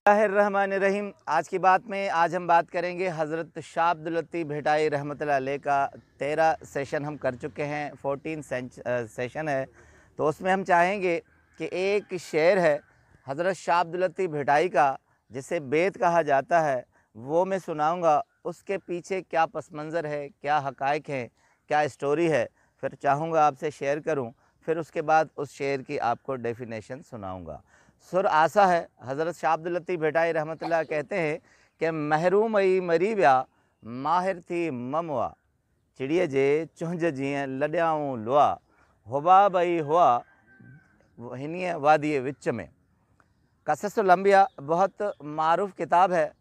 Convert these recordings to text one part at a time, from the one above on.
बिस्मिल्लाहिर्रहमानिर्रहीम। आज की बात में आज हम बात करेंगे हज़रत शाह अब्दुल लतीफ़ भिटाई रहमतुल्लाह अलैह का 13 सेशन हम कर चुके हैं, 14 सेशन है। तो उसमें हम चाहेंगे कि एक शेर है हज़रत शाह अब्दुल लतीफ़ भिटाई का जिसे बेत कहा जाता है, वो मैं सुनाऊंगा। उसके पीछे क्या पस मंज़र है, क्या हक़ाइक़ हैं, क्या स्टोरी है, फिर चाहूँगा आपसे शेयर करूँ। फिर उसके बाद उस शेर की आपको डेफिनेशन सुनाऊँगा। सुर आसा है। हज़रत शाह अब्दुल लतीफ़ भिटाई रहमतुल्लाह कहते हैं कि महरूमई मरी विया माहिर थी ममवा, चिड़िया जे चुंझ जीअं लॾियाऊं लुआ, हुबा बई हुआ हिनीअ वादी विच में। कससुल अंबिया बहुत मारूफ़ किताब है,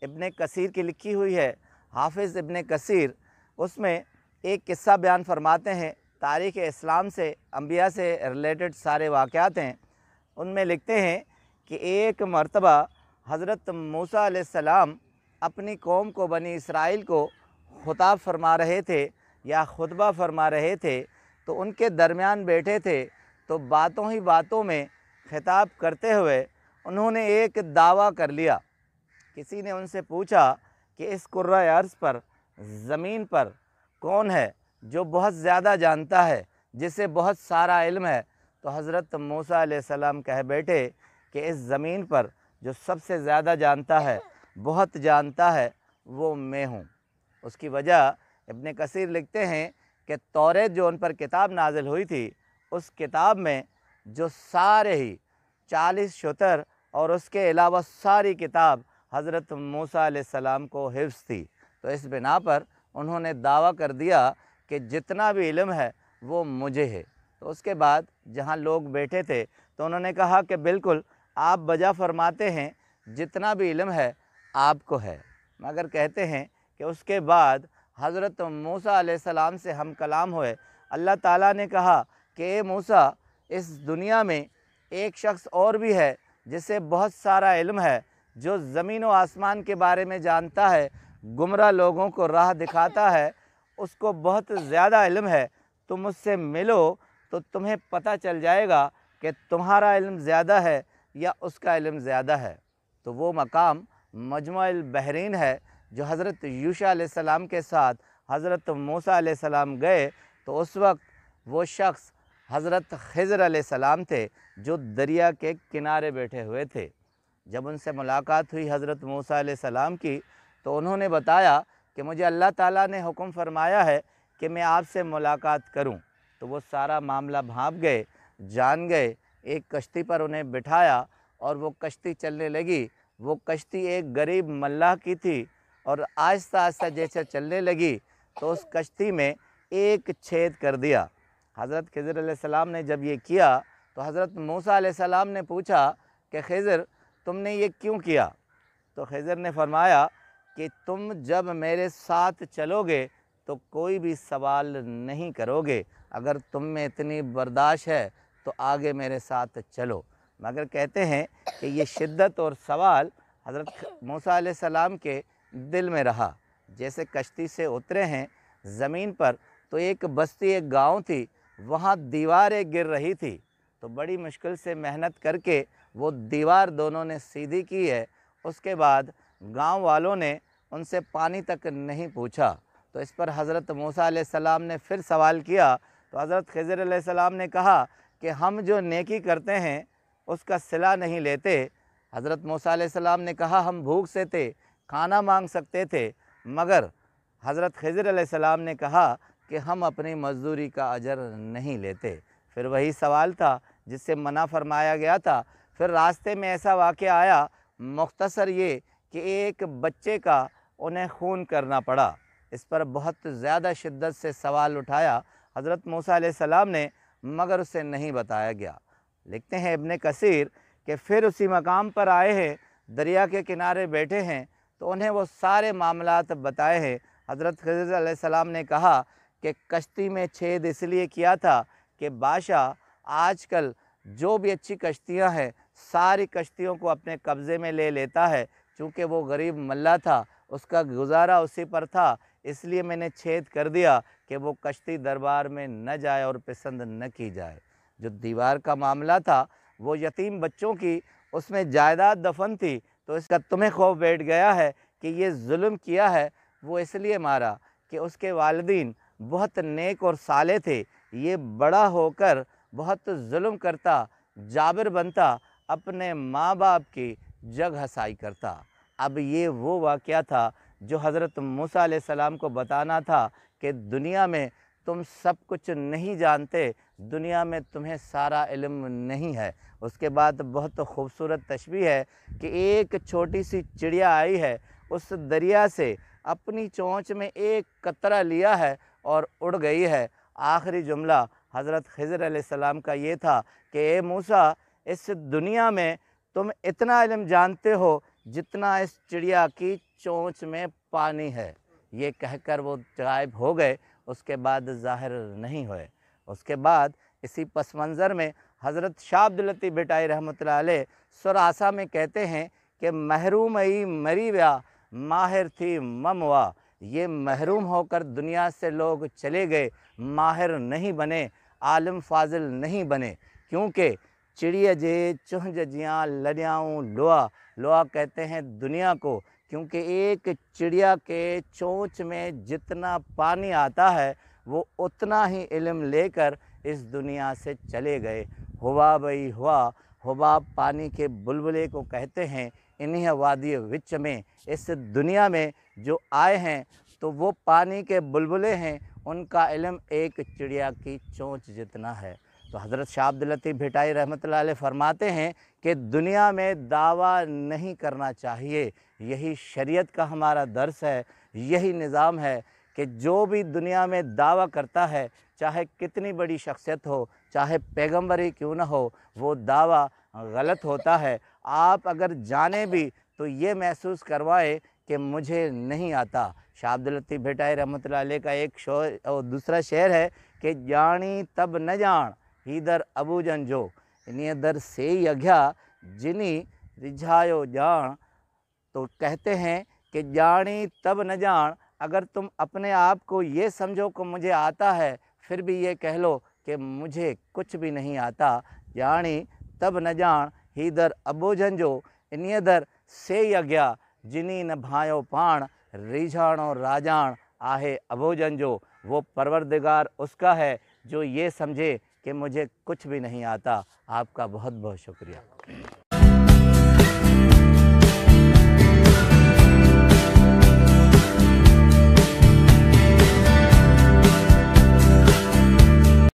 इब्ने कसीर की लिखी हुई है। हाफिज़ इब्ने कसीर उसमें एक किस्सा बयान फरमाते हैं, तारीख़ इस्लाम से, अंबिया से रिलेटेड सारे वाक़यात हैं। उनमें लिखते हैं कि एक मर्तबा हज़रत मूसा अलैहिस्सलाम अपनी कौम को, बनी इसराइल को खुताब फरमा रहे थे या खुतबा फरमा रहे थे, तो उनके दरमियान बैठे थे। तो बातों ही बातों में खिताब करते हुए उन्होंने एक दावा कर लिया। किसी ने उनसे पूछा कि इस कुर्रा अर्ज़ पर, ज़मीन पर कौन है जो बहुत ज़्यादा जानता है, जिसे बहुत सारा इल्म है? तो हज़रत मूसा अलैहिस्सलाम कह बैठे कि इस ज़मीन पर जो सबसे ज़्यादा जानता है, बहुत जानता है, वो मैं हूँ। उसकी वजह इब्ने कसीर लिखते हैं कि तौरेत जो उन पर किताब नाजिल हुई थी, उस किताब में जो सारे ही 40 शुतर और उसके अलावा सारी किताब हज़रत मूसा अलैहिस्सलाम को हिफ्ज़ थी। तो इस बिना पर उन्होंने दावा कर दिया कि जितना भी इल्म है वो मुझे है। तो उसके बाद जहाँ लोग बैठे थे तो उन्होंने कहा कि बिल्कुल आप बजा फरमाते हैं, जितना भी इल्म है आपको है। मगर कहते हैं कि उसके बाद हज़रत मूसा अलैहिस्सलाम से हम कलाम हुए। अल्लाह ताला ने कहा कि ए मूसा, इस दुनिया में एक शख्स और भी है जिसे बहुत सारा इल्म है, जो ज़मीन व आसमान के बारे में जानता है, गुमराह लोगों को राह दिखाता है, उसको बहुत ज़्यादा इल्म है। तुम मुझसे मिलो तो तुम्हें पता चल जाएगा कि तुम्हारा इल्म ज़्यादा है या उसका इल्म ज़्यादा है। तो वो मकाम मजमुअल बहरीन है जो हज़रत यूशा अलैहिस्सलाम के साथ हज़रत मूसा अलैहिस्सलाम गए, तो उस वक्त वो शख्स हज़रत खिज़र अलैहिस्सलाम थे जो दरिया के किनारे बैठे हुए थे। जब उनसे मुलाकात हुई हज़रत मूसा अलैहिस्सलाम की, तो उन्होंने बताया कि मुझे अल्लाह ताला ने हुक्म फरमाया है कि मैं आपसे मुलाकात करूं। तो वो सारा मामला भांप गए, जान गए। एक कश्ती पर उन्हें बिठाया और वो कश्ती चलने लगी। वो कश्ती एक गरीब मल्लाह की थी और आहिस्ता आहिस्ता जैसे चलने लगी तो उस कश्ती में एक छेद कर दिया। हज़रत खिज़र अलैहिस्सलाम ने जब ये किया तो हज़रत मूसा अलैहिस्सलाम ने पूछा कि खिज़र, तुमने ये क्यों किया? तो खिज़र ने फरमाया कि तुम जब मेरे साथ चलोगे तो कोई भी सवाल नहीं करोगे, अगर तुम में इतनी बर्दाश्त है तो आगे मेरे साथ चलो। मगर कहते हैं कि ये शिद्दत और सवाल हज़रत मूसा अलैहिस्सलाम के दिल में रहा। जैसे कश्ती से उतरे हैं ज़मीन पर, तो एक बस्ती, एक गांव थी, वहाँ दीवारें गिर रही थी। तो बड़ी मुश्किल से मेहनत करके वो दीवार दोनों ने सीधी की है। उसके बाद गांव वालों ने उनसे पानी तक नहीं पूछा। तो इस पर हज़रत मूसा अलैहिस्सलाम ने फिर सवाल किया। तो हज़रत खिज़र अलैहिस्सलाम ने कहा कि हम जो नेकी करते हैं उसका सिला नहीं लेते। हज़रत मूसा अलैहिस्सलाम ने कहा हम भूख से थे, खाना मांग सकते थे, मगर हज़रत खिज़र अलैहिस्सलाम ने कहा कि हम अपनी मज़दूरी का अजर नहीं लेते। फिर वही सवाल था जिससे मना फरमाया गया था। फिर रास्ते में ऐसा वाक़या आया, मुख्तसर ये कि एक बच्चे का उन्हें खून करना पड़ा। इस पर बहुत ज़्यादा शिद्दत से सवाल उठाया हज़रत मूसा अलैहिस्सलाम ने, मगर उसे नहीं बताया गया। लिखते हैं इब्ने कसीर कि फिर उसी मकाम पर आए हैं, दरिया के किनारे बैठे हैं, तो उन्हें वो सारे मामलात बताए हैं। हज़रत खिज़र अलैहिस्सलाम ने कहा कि कश्ती में छेद इसलिए किया था कि बादशाह आजकल जो भी अच्छी कश्तियाँ हैं सारी कश्तियों को अपने कब्ज़े में ले लेता है। चूँकि वो गरीब मल्ला था, उसका गुजारा उसी पर था, इसलिए मैंने छेद कर दिया कि वो कश्ती दरबार में न जाए और पसंद न की जाए। जो दीवार का मामला था वो यतीम बच्चों की, उसमें जायदाद दफन थी, तो इसका तुम्हें खौफ बैठ गया है कि ये जुल्म किया है। वो इसलिए मारा कि उसके वालिदैन बहुत नेक और साले थे, ये बड़ा होकर बहुत जुल्म करता, जाबिर बनता, अपने माँ बाप की जग हसाई करता। अब ये वो वाक़या था जो हज़रत मूसा अलैहिस्सलाम को बताना था कि दुनिया में तुम सब कुछ नहीं जानते, दुनिया में तुम्हें सारा इल्म नहीं है। उसके बाद बहुत खूबसूरत तशबीह है कि एक छोटी सी चिड़िया आई है, उस दरिया से अपनी चोंच में एक कतरा लिया है और उड़ गई है। आखिरी जुमला हज़रत खिज़र अलैहिस्सलाम का ये था कि ए मूसा, इस दुनिया में तुम इतना इल्म जानते हो जितना इस चिड़िया की चोंच में पानी है। ये कहकर वो गायब हो गए, उसके बाद ज़ाहिर नहीं हुए। उसके बाद इसी पस मंज़र में हज़रत शाह अब्दुल लतीफ़ भिटाई रहमतुल्लाह अलैह सुरासा में कहते हैं कि महरूम ई मरी व्या माहिर थी ममवा। ये महरूम होकर दुनिया से लोग चले गए, माहिर नहीं बने, आलिम फाजिल नहीं बने, क्योंकि चिड़िया जे चुंझ जियाँ लड़ियाऊँ लोआ। लोआ कहते हैं दुनिया को, क्योंकि एक चिड़िया के चोंच में जितना पानी आता है वो उतना ही इल्म लेकर इस दुनिया से चले गए। हुआ बई हुआ, हुबा पानी के बुलबुले को कहते हैं। इन्हीं वादी विच में इस दुनिया में जो आए हैं तो वो पानी के बुलबुले हैं, उनका इल्म एक चिड़िया की चोंच जितना है। तो हज़रत शाह अब्दुल लतीफ़ भिटाई रहमतुल्लाह अलैह फरमाते हैं कि दुनिया में दावा नहीं करना चाहिए। यही शरीयत का हमारा दर्स है, यही निज़ाम है कि जो भी दुनिया में दावा करता है, चाहे कितनी बड़ी शख्सियत हो, चाहे पैगंबर ही क्यों ना हो, वो दावा गलत होता है। आप अगर जाने भी तो ये महसूस करवाएं कि मुझे नहीं आता। शाह अब्दुल लतीफ़ भिटाई रहमतुल्लाह अलैह का एक शेर और दूसरा शेर है कि जानी तब न जान हीदर अबू जंजो, इन्हें दर से यज्ञा जिनी रिझायो जान। तो कहते हैं कि जानी तब न जान, अगर तुम अपने आप को ये समझो कि मुझे आता है, फिर भी ये कह लो कि मुझे कुछ भी नहीं आता। जानी तब न जान हीदर अबू जंजो, इन्हें दर से यज्ञा जिनी न भायो पाण, रिझाणो राजान आहे अबू जंजो। वो परवरदिगार उसका है जो ये समझे कि मुझे कुछ भी नहीं आता। आपका बहुत बहुत शुक्रिया।